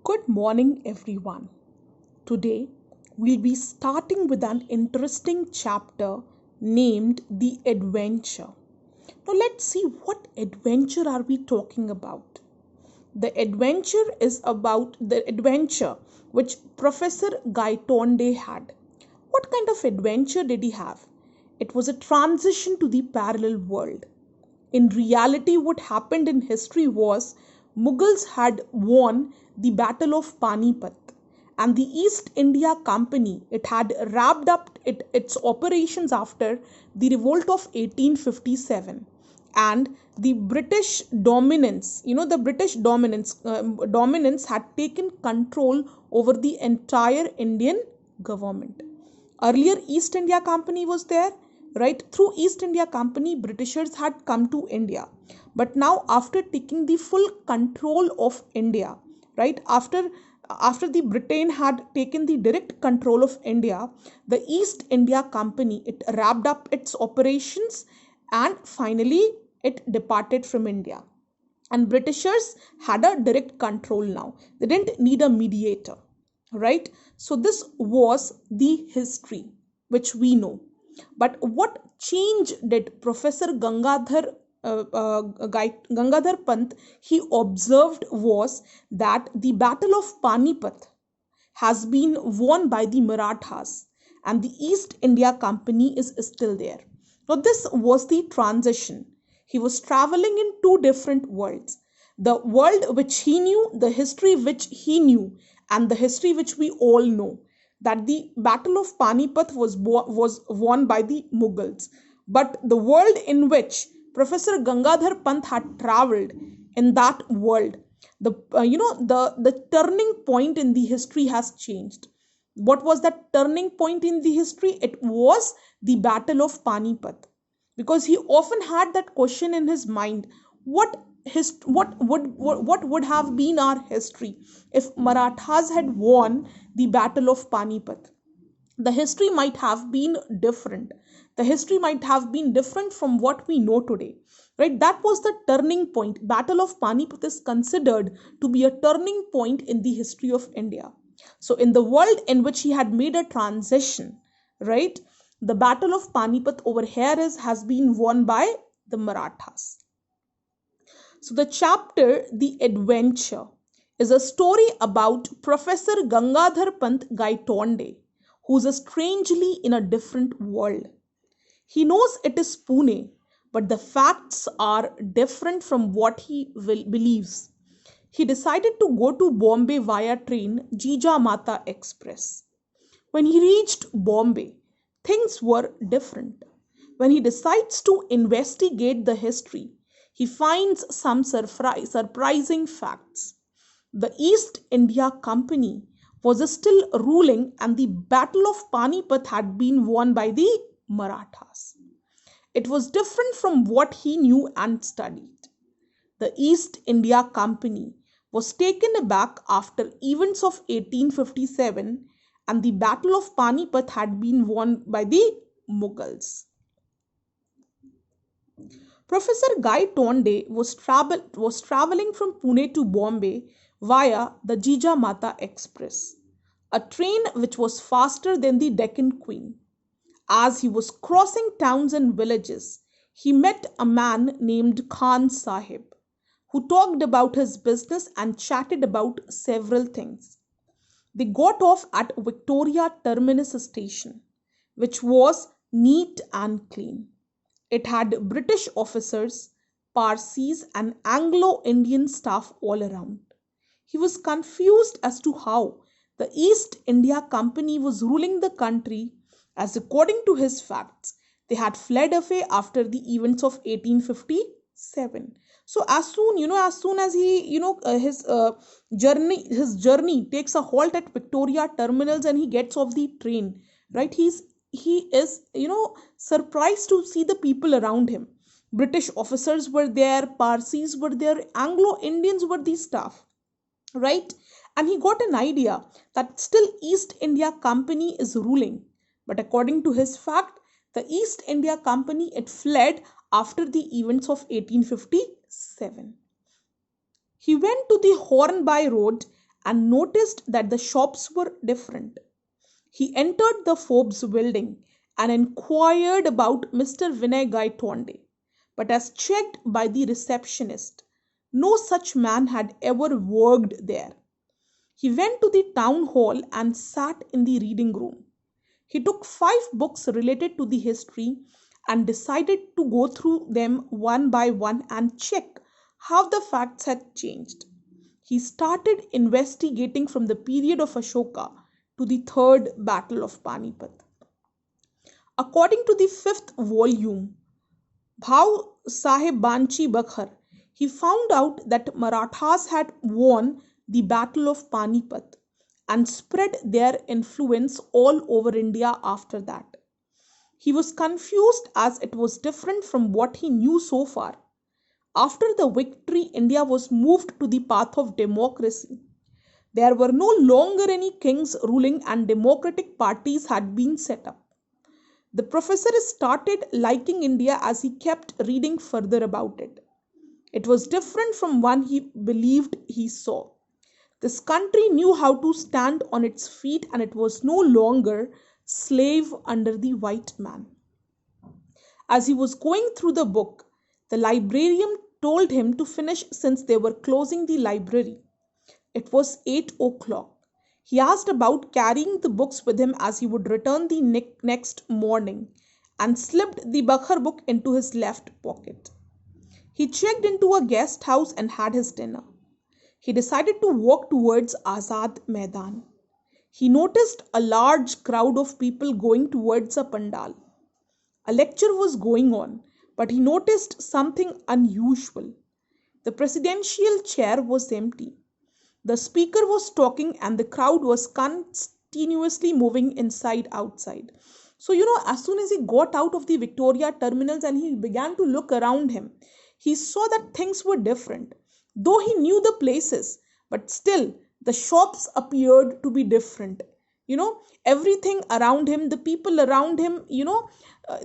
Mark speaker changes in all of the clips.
Speaker 1: Good morning, everyone. Today, we'll be starting with an interesting chapter named The Adventure. Now, let's see what adventure are we talking about. The adventure is about the adventure which Professor Gaitonde had. What kind of adventure did he have? It was a transition to the parallel world. In reality, what happened in history was Mughals had won the Battle of Panipat, and the East India Company it had wrapped up its operations after the revolt of 1857, and the British dominance, dominance had taken control over the entire Indian government. Earlier, East India Company was there, right? Through East India Company, Britishers had come to India. But now, after taking the full control of India, right? After the Britain had taken the direct control of India, the East India Company it wrapped up its operations and finally it departed from India. And Britishers had a direct control now. They didn't need a mediator, right? So this was the history which we know. But what change did Professor Gangadhar Pant he observed was that the Battle of Panipat has been won by the Marathas and the East India Company is still there. Now, this was the transition. He was traveling in two different worlds, the world which he knew, the history which he knew, and the history which we all know. That the Battle of Panipat was won by the Mughals. But the world in which Professor Gangadhar Pant had traveled, in that world, the turning point in the history has changed. What was that turning point in the history? It was the Battle of Panipat, because he often had that question in his mind: what would have been our history if Marathas had won the Battle of Panipat? The history might have been different. The history might have been different from what we know today, right? That was the turning point. Battle of Panipat is considered to be a turning point in the history of India. So in the world in which he had made a transition, right, the Battle of Panipat over here has been won by the Marathas. So the chapter The Adventure is a story about Professor Gangadhar Pant Gaitonde, who's strangely in a different world. He knows it is Pune, but the facts are different from what he believes. He decided to go to Bombay via train Jijamata Express. When he reached Bombay, things were different. When he decides to investigate the history, he finds some surprising facts. The East India Company was still ruling and the Battle of Panipat had been won by the Marathas. It was different from what he knew and studied. The East India Company was taken aback after events of 1857 and the Battle of Panipat had been won by the Mughals. Professor Gaitonde was traveling from Pune to Bombay via the Jijamata Express, a train which was faster than the Deccan Queen. As he was crossing towns and villages, he met a man named Khan Sahib, who talked about his business and chatted about several things. They got off at Victoria Terminus station, which was neat and clean. It had British officers, Parsis, and Anglo Indian staff all around. He was confused as to how the East India Company was ruling the country, as according to his facts, they had fled away after the events of 1857. So as soon as he, his journey takes a halt at Victoria terminals and he gets off the train, right? He is, surprised to see the people around him. British officers were there, Parsis were there, Anglo Indians were the staff, right? And he got an idea that still East India Company is ruling. But according to his fact, the East India Company it fled after the events of 1857. He went to the Hornby Road and noticed that the shops were different. He entered the Forbes building and inquired about Mr. Vinay Gaitonde, but as checked by the receptionist, no such man had ever worked there. He went to the town hall and sat in the reading room. He took 5 books related to the history and decided to go through them one by one and check how the facts had changed. He started investigating from the period of Ashoka to the Third Battle of Panipat. According to the fifth volume, Bhav Sahib Banchi Bakhar, he found out that Marathas had won the Battle of Panipat and spread their influence all over India after that. He was confused as it was different from what he knew so far. After the victory, India was moved to the path of democracy. There were no longer any kings ruling and democratic parties had been set up. The professor started liking India as he kept reading further about it. It was different from one he believed he saw. This country knew how to stand on its feet and it was no longer slave under the white man. As he was going through the book, the librarian told him to finish since they were closing the library. It was 8 o'clock. He asked about carrying the books with him as he would return the next morning and slipped the Bakhar book into his left pocket. He checked into a guest house and had his dinner. He decided to walk towards Azad Maidan. He noticed a large crowd of people going towards a pandal. A lecture was going on, but he noticed something unusual. The presidential chair was empty. The speaker was talking and the crowd was continuously moving inside outside. So, as soon as he got out of the Victoria terminals and he began to look around him, he saw that things were different. Though he knew the places, but still the shops appeared to be different. Everything around him, the people around him,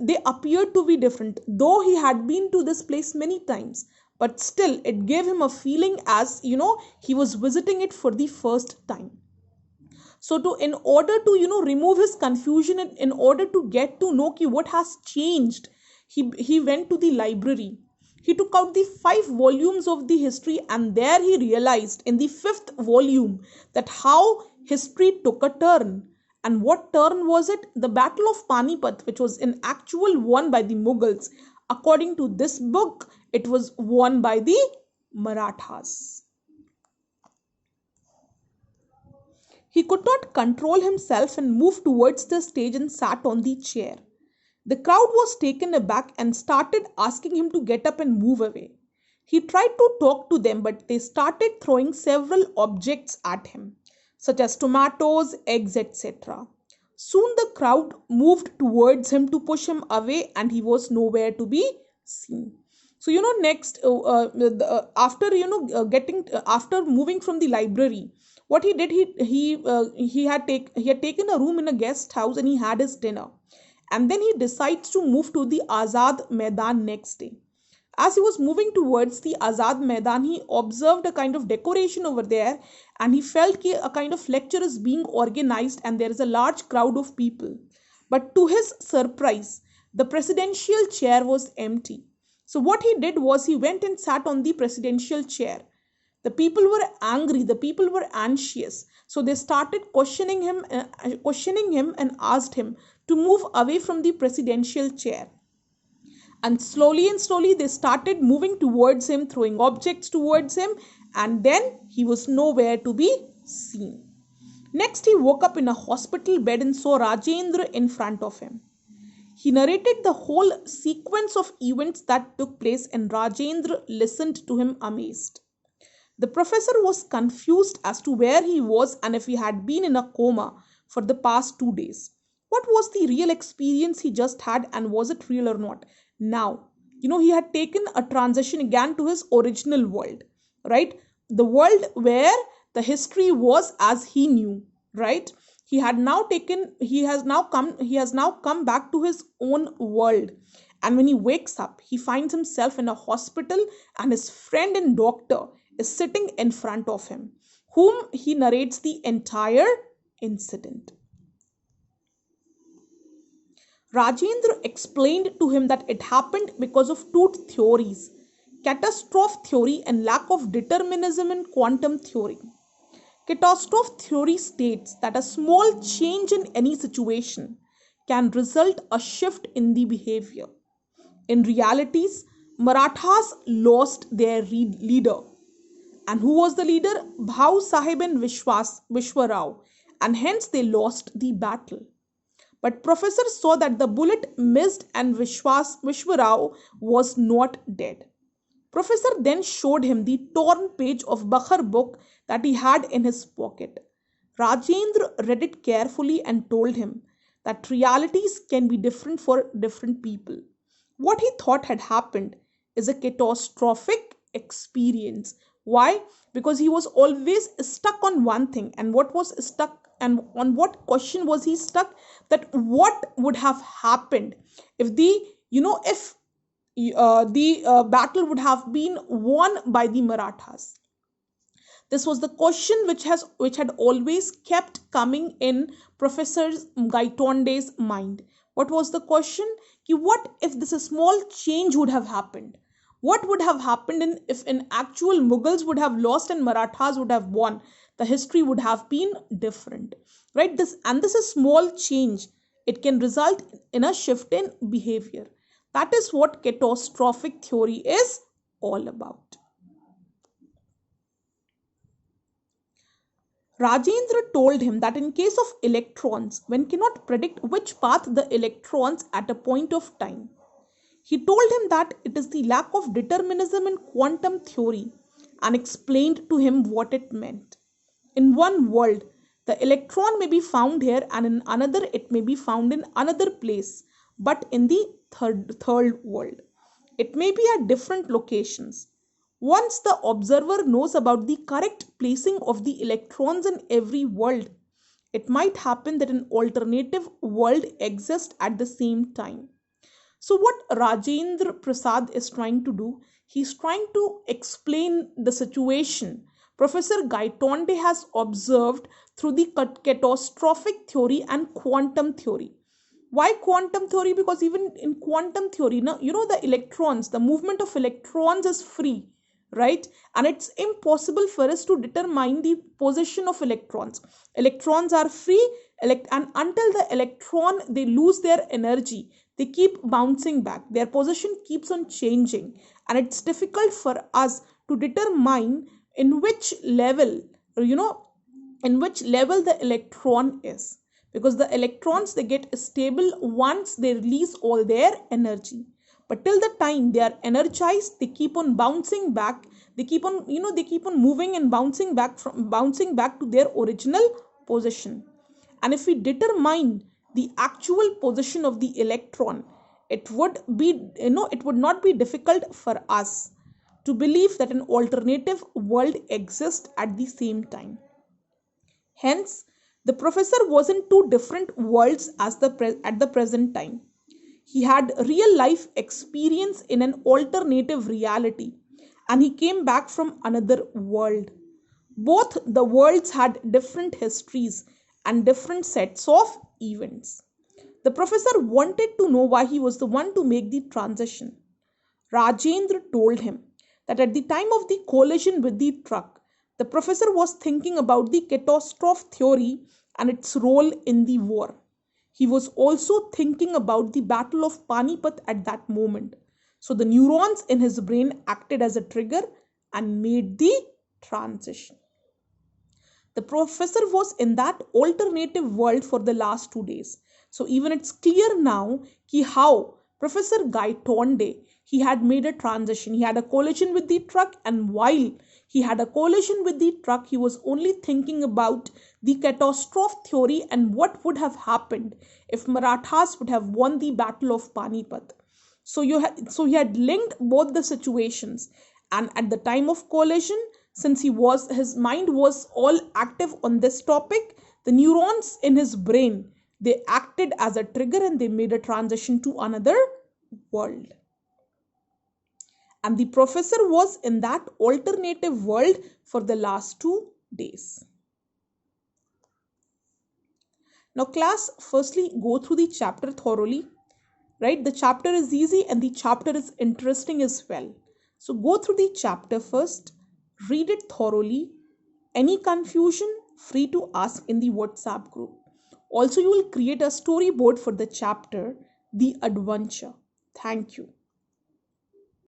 Speaker 1: they appeared to be different. Though he had been to this place many times, but still it gave him a feeling as he was visiting it for the first time. So in order to remove his confusion and in order to get to know what has changed, he went to the library. He took out the 5 volumes of the history and there he realized in the 5th volume that how history took a turn. And what turn was it? The Battle of Panipat, which was in actual won by the Mughals. According to this book, it was won by the Marathas. He could not control himself and moved towards the stage and sat on the chair. The crowd was taken aback and started asking him to get up and move away. He tried to talk to them, but they started throwing several objects at him, such as tomatoes, eggs, etc. Soon the crowd moved towards him to push him away and he was nowhere to be seen. So next after moving from the library, what he did, he had taken a room in a guest house and he had his dinner. And then he decides to move to the Azad Maidan next day. As he was moving towards the Azad Maidan, he observed a kind of decoration over there and he felt a kind of lecture is being organized and there is a large crowd of people. But to his surprise, the presidential chair was empty. So what he did was he went and sat on the presidential chair. The people were angry, the people were anxious. So they started questioning him and asked him to move away from the presidential chair. And slowly they started moving towards him, throwing objects towards him, and then he was nowhere to be seen. Next, he woke up in a hospital bed and saw Rajendra in front of him. He narrated the whole sequence of events that took place and Rajendra listened to him amazed. The professor was confused as to where he was and if he had been in a coma for the past 2 days. What was the real experience he just had and was it real or not? Now, he had taken a transition again to his original world, right? The world where the history was as he knew, right? He has now come back to his own world. And when he wakes up, he finds himself in a hospital and his friend and doctor is sitting in front of him, whom he narrates the entire incident. Rajendra explained to him that it happened because of two theories: catastrophe theory and lack of determinism in quantum theory. Catastrophe theory states that a small change in any situation can result a shift in the behavior. In realities, Marathas lost their leader. And who was the leader? Bhau Sahib and Vishwarao. And hence they lost the battle. But Professor saw that the bullet missed and Vishwarao was not dead. Professor then showed him the torn page of Bakhar book that he had in his pocket. Rajendra read it carefully and told him that realities can be different for different people. What he thought had happened is a catastrophic experience. Why? Because he was always stuck on one thing, and what was stuck, and on what question was he stuck? That what would have happened if the battle would have been won by the Marathas. This was the question which had always kept coming in Professor Gaitonde's mind. What was the question? What if this small change would have happened? What would have happened if in actual Mughals would have lost and Marathas would have won? The history would have been different, right? This is small change. It can result in a shift in behavior. That is what catastrophic theory is all about. Rajendra told him that in case of electrons, one cannot predict which path the electrons at a point of time. He told him that it is the lack of determinism in quantum theory and explained to him what it meant. In one world, the electron may be found here, and in another it may be found in another place, but in the third world. It may be at different locations. Once the observer knows about the correct placing of the electrons in every world, it might happen that an alternative world exists at the same time. So, what Rajendra Prasad is trying to do, he's trying to explain the situation Professor Gaitonde has observed through the catastrophic theory and quantum theory. Why quantum theory? Because even in quantum theory, the electrons, the movement of electrons is free, right? And it's impossible for us to determine the position of electrons. Electrons are free, and until the electron they lose their energy, they keep bouncing back. Their position keeps on changing, and it's difficult for us to determine in which level the electron is, because the electrons they get stable once they release all their energy, but till the time they are energized they keep on bouncing back, they keep on moving and bouncing back to their original position. And if we determine the actual position of the electron, it would not be difficult for us to believe that an alternative world exists at the same time. Hence, the professor was in two different worlds at the present time. He had real life experience in an alternative reality, and he came back from another world. Both the worlds had different histories and different sets of events. The professor wanted to know why he was the one to make the transition. Rajendra told him that at the time of the collision with the truck, the professor was thinking about the catastrophe theory and its role in the war. He was also thinking about the Battle of Panipat at that moment. So the neurons in his brain acted as a trigger and made the transition. The professor was in that alternative world for the last 2 days. So even it's clear now how Professor Gaitonde he had made a transition. He had a collision with the truck, and while he had a collision with the truck, he was only thinking about the catastrophe theory and what would have happened if Marathas would have won the Battle of Panipat. So he had linked both the situations, and at the time of collision, since his mind was all active on this topic, the neurons in his brain they acted as a trigger and they made a transition to another world. And the professor was in that alternative world for the last 2 days. Now, class, firstly, go through the chapter thoroughly, right? The chapter is easy and the chapter is interesting as well. So, go through the chapter first, read it thoroughly. Any confusion, free to ask in the WhatsApp group. Also, you will create a storyboard for the chapter, The Adventure. Thank you.